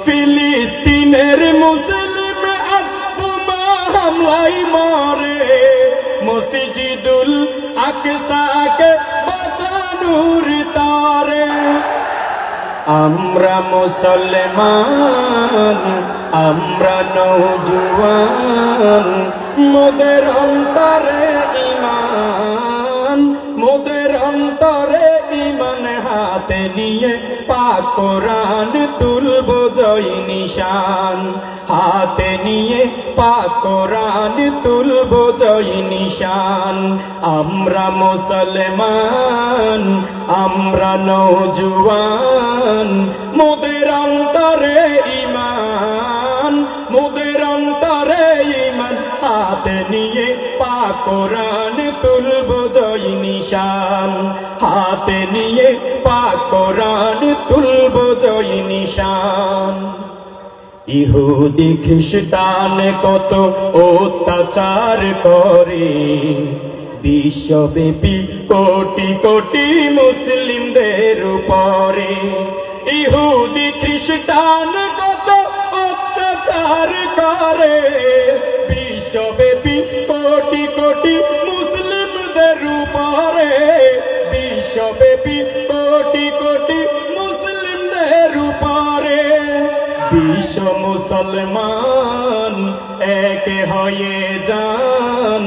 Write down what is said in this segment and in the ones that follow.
ফিলিস্তিনের মুসলিম আজ বোমা হামলায় মরে, মসজিদুল আকসাকে বাঁচানোর তরে। আমরা মুসলমান, আমরা নওজোয়ান, মোদের অন্তরে ঈমান, মোদের অন্তরে ঈমান, হাতে নিয়ে পাক কোরআন তুলব জয় নিশান, হাতে নিয়ে পাক কোরআন তুলব জয় নিশান। আমরা মুসলমান, আমরা নওজোয়ান, মোদের অন্তরে ঈমান, মোদের অন্তরে ঈমান, হাতে নিয়ে পাক কোরআন তুলব জয় নিশান, হাতে নিয়ে পাক কোরআন তুলব জয় নিশান। ইহুদি খ্রিস্টান কত অত্যাচার করে, বিশ্বব্যাপী কোটি কোটি মুসলিমদের উপরে। ইহুদি খ্রিস্টান কত অত্যাচার করে, বিশ্বব্যাপী কোটি কোটি মুসলিমদের উপরে, বিশ্বব্যাপী কোটি কোটি মুসলিমদের উপরে। বিশ্ব মুসলমান এক হয়ে যান,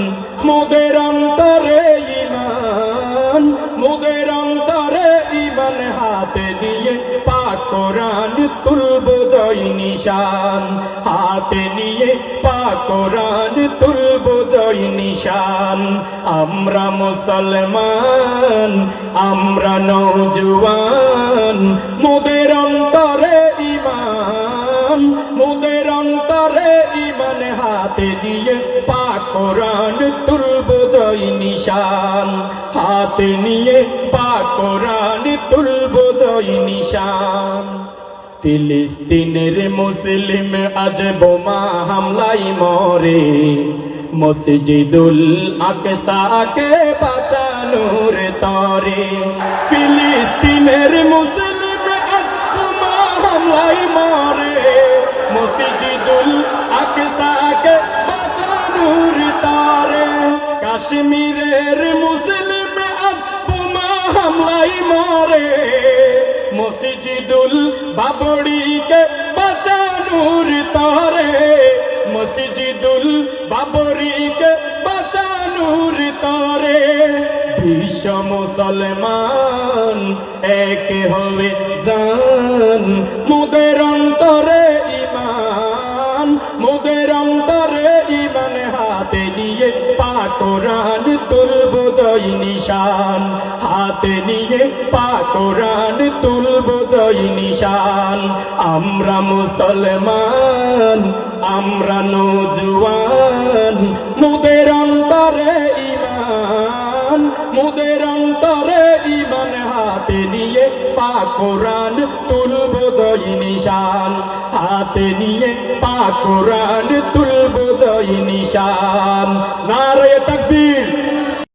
মোদের অন্তরে ঈমান, মোদের অন্তরে ঈমান, হাতে নিয়ে পাক কোরআন তুলব জয় নিশান, হাতে নিয়ে পাক কোরআন তুলব জয় নিশান। আমরা মুসলমান, আমরা নওজোয়ান, মোদের অন্তরে ঈমান, মোদের অন্তরে ঈমান, হাতে নিয়ে পাক কোরআন তুলব জয় নিশান, হাতে নিয়ে পাক কোরআন তুলব জয় নিশান। ফিলিস্তিনের মুসলিম আজ বোমা হামলায় মরে, মসজিদুল আকসাকে বাঁচানোর তরে। ফিলিস্তিনের মুসলিম আজ বোমা হামলায় মরে, মসজিদুল আকসাকে বাঁচানোর তরে। কাশ্মীরের মুসলিম আজ বোমা হামলায় মরে, মসজিদুল বাবরিকে বাঁচানোর তরে, মসজিদুল বাবরিকে বাঁচানোর তরে। বিশ্ব মুসলমান এক হয়ে যান, মোদের অন্তরে ঈমান, মোদের অন্তরে ঈমান, হাতে নিয়ে পাক কোরআন তুলব জয় নিশান, হাতে নিয়ে পাক কোরআন তুলব জয় নিশান। আমরা মুসলমান, আমরা নওজোয়ান, মোদের অন্তরে ঈমান, মোদের অন্তরে ঈমান, হাতে নিয়ে পাক কোরআন তুলব জয় নিশান, হাতে নিয়ে পাক কোরআন তুলব জয় নিশান। নারে তাকবীর।